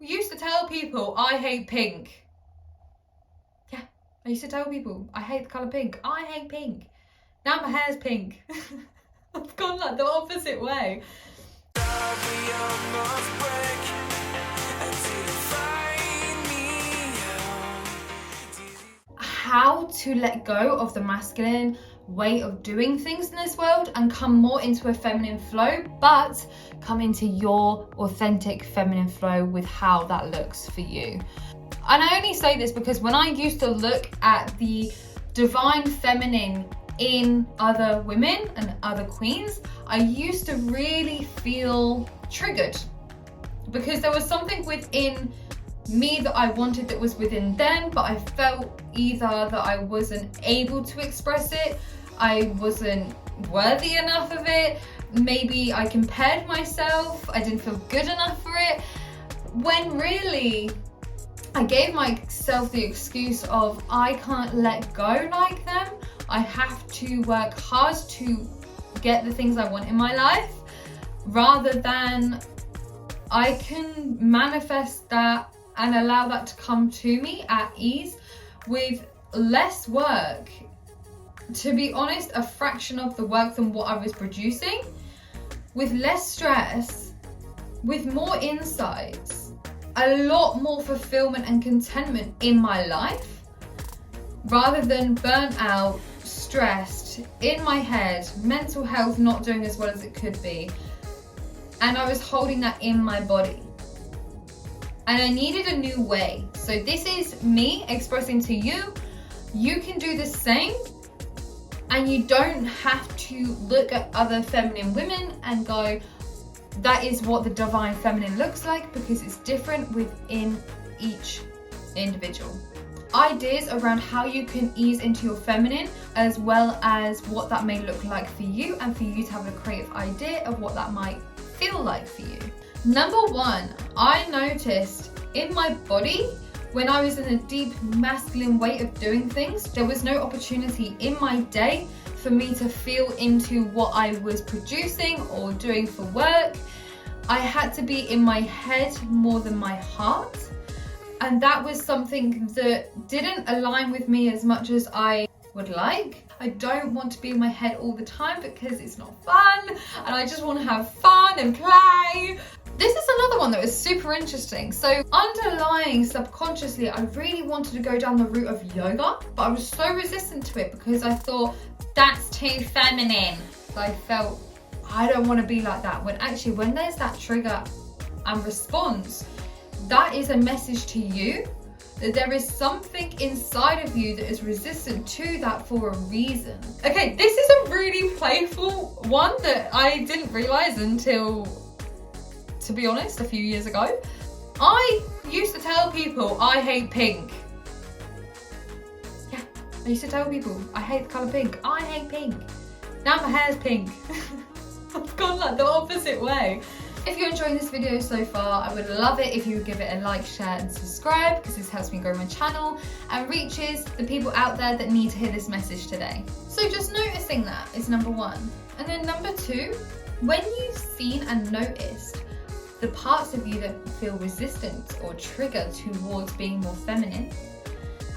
used to tell people I hate pink. Yeah, I used to tell people I hate the colour pink. I hate pink. Now my hair's pink. I've gone like the opposite way. How to let go of the masculine way of doing things in this world and come more into a feminine flow, but come into your authentic feminine flow with how that looks for you. And I only say this because when I used to look at the divine feminine in other women and other queens, I used to really feel triggered because there was something within me that I wanted that was within them, but I felt either that I wasn't able to express it, I wasn't worthy enough of it, maybe I compared myself, I didn't feel good enough for it, when really I gave myself the excuse of I can't let go like them, I have to work hard to get the things I want in my life, rather than I can manifest that and allow that to come to me at ease with less work. To be honest, a fraction of the work than what I was producing, with less stress, with more insights, a lot more fulfillment and contentment in my life, rather than burnt out, stressed, in my head, mental health not doing as well as it could be. And I was holding that in my body. And I needed a new way. So this is me expressing to you, you can do the same, and you don't have to look at other feminine women and go, that is what the divine feminine looks like, because it's different within each individual. Ideas around how you can ease into your feminine, as well as what that may look like for you, and for you to have a creative idea of what that might feel like for you. Number one, I noticed in my body when I was in a deep masculine way of doing things, there was no opportunity in my day for me to feel into what I was producing or doing for work. I had to be in my head more than my heart. And that was something that didn't align with me as much as I would like. I don't want to be in my head all the time because it's not fun, and I just want to have fun and play. This is another one that was super interesting. So underlying subconsciously, I really wanted to go down the route of yoga, but I was so resistant to it because I thought that's too feminine. So I felt I don't want to be like that. When actually, when there's that trigger and response, that is a message to you that there is something inside of you that is resistant to that for a reason. Okay, this is a really playful one that I didn't realize until, to be honest, a few years ago. I used to tell people I hate pink. Yeah, I used to tell people I hate the colour pink. I hate pink. Now my hair's pink. I've gone like the opposite way. If you're enjoying this video so far, I would love it if you would give it a like, share and subscribe, because this helps me grow my channel and reaches the people out there that need to hear this message today. So just noticing that is number one. And then number two, when you've seen and noticed the parts of you that feel resistant or triggered towards being more feminine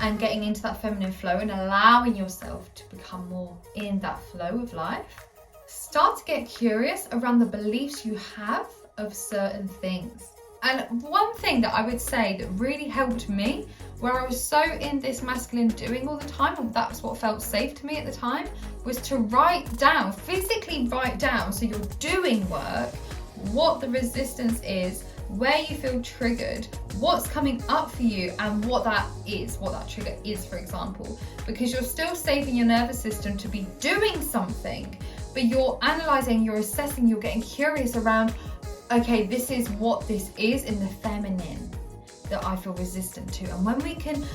and getting into that feminine flow and allowing yourself to become more in that flow of life, start to get curious around the beliefs you have of certain things. And one thing that I would say that really helped me, where I was so in this masculine doing all the time, and that's what felt safe to me at the time, was to write down, physically write down, so you're doing work, what the resistance is, where you feel triggered, what's coming up for you, and what that is, what that trigger is, for example, because you're still safe in your nervous system to be doing something, but you're analyzing, you're assessing, you're getting curious around, okay, this is what this is in the feminine that I feel resistant to. And when we can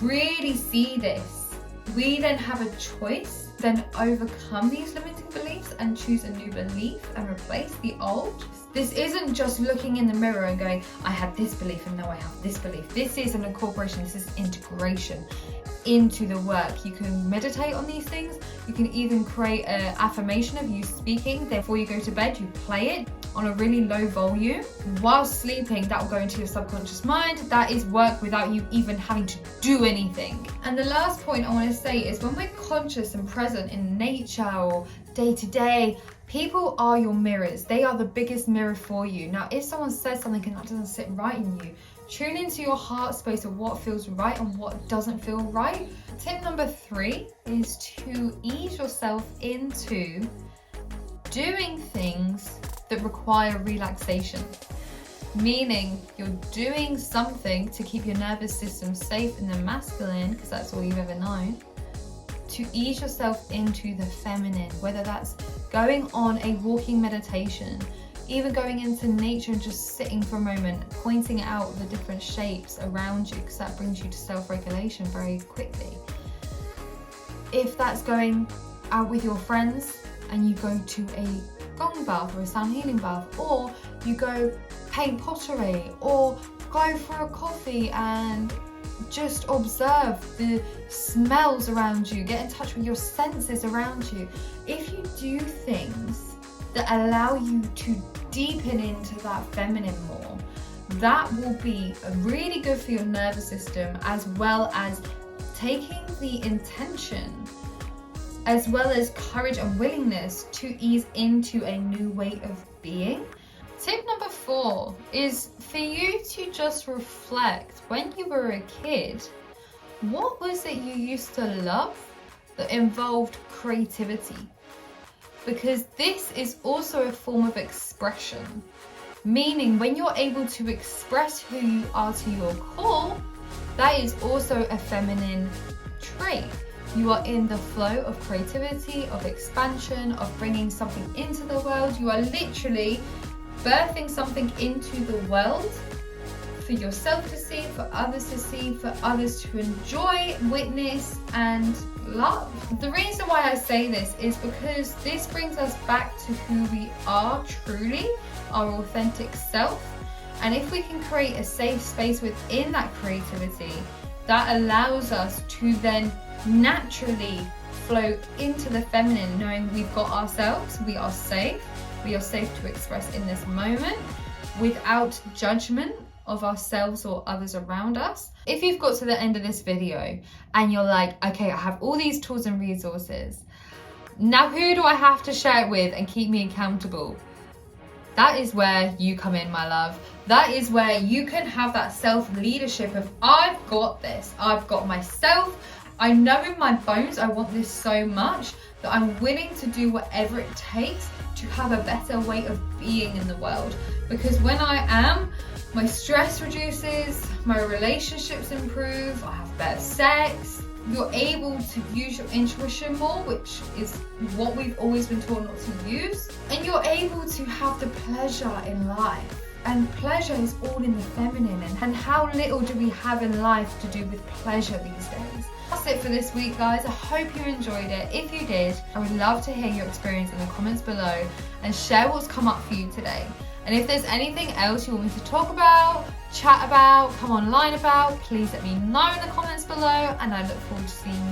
really see this, we then have a choice, then overcome these limiting beliefs and choose a new belief and replace the old. This isn't just looking in the mirror and going, I had this belief and now I have this belief. This is an incorporation, this is integration into the work. You can meditate on these things. You can even create an affirmation of you speaking. Before you go to bed, you play it. on a really low volume. While sleeping, that will go into your subconscious mind. That is work without you even having to do anything. And the last point I want to say is when we're conscious and present in nature or day to day, people are your mirrors. They are the biggest mirror for you. Now, if someone says something and that doesn't sit right in you, tune into your heart space of what feels right and what doesn't feel right. Tip number 3 is to ease yourself into doing things that require relaxation. Meaning you're doing something to keep your nervous system safe in the masculine, because that's all you've ever known, to ease yourself into the feminine, whether that's going on a walking meditation, even going into nature and just sitting for a moment, pointing out the different shapes around you, because that brings you to self-regulation very quickly. If that's going out with your friends and you go to a gong bath or a sound healing bath, or you go paint pottery, or go for a coffee and just observe the smells around you, get in touch with your senses around you. If you do things that allow you to deepen into that feminine more, that will be really good for your nervous system, as well as taking the intention as well as courage and willingness to ease into a new way of being. Tip number 4 is for you to just reflect, when you were a kid, what was it you used to love that involved creativity? Because this is also a form of expression. Meaning when you're able to express who you are to your core, that is also a feminine trait. You are in the flow of creativity, of expansion, of bringing something into the world. You are literally birthing something into the world for yourself to see, for others to see, for others to enjoy, witness, and love. The reason why I say this is because this brings us back to who we are truly, our authentic self. And if we can create a safe space within that creativity, that allows us to then naturally flow into the feminine, knowing we've got ourselves, we are safe to express in this moment without judgment of ourselves or others around us. If you've got to the end of this video and you're like, okay, I have all these tools and resources, now who do I have to share it with and keep me accountable? That is where you come in, my love. That is where you can have that self-leadership of, I've got this, I've got myself, I know in my bones I want this so much that I'm willing to do whatever it takes to have a better way of being in the world. Because when I am, my stress reduces, my relationships improve, I have better sex. You're able to use your intuition more, which is what we've always been taught not to use. And you're able to have the pleasure in life. And pleasure is all in the feminine. And how little do we have in life to do with pleasure these days? That's it for this week, guys. I hope you enjoyed it. If you did, I would love to hear your experience in the comments below and share what's come up for you today. And if there's anything else you want me to talk about, chat about, come online about, please let me know in the comments below, and I look forward to seeing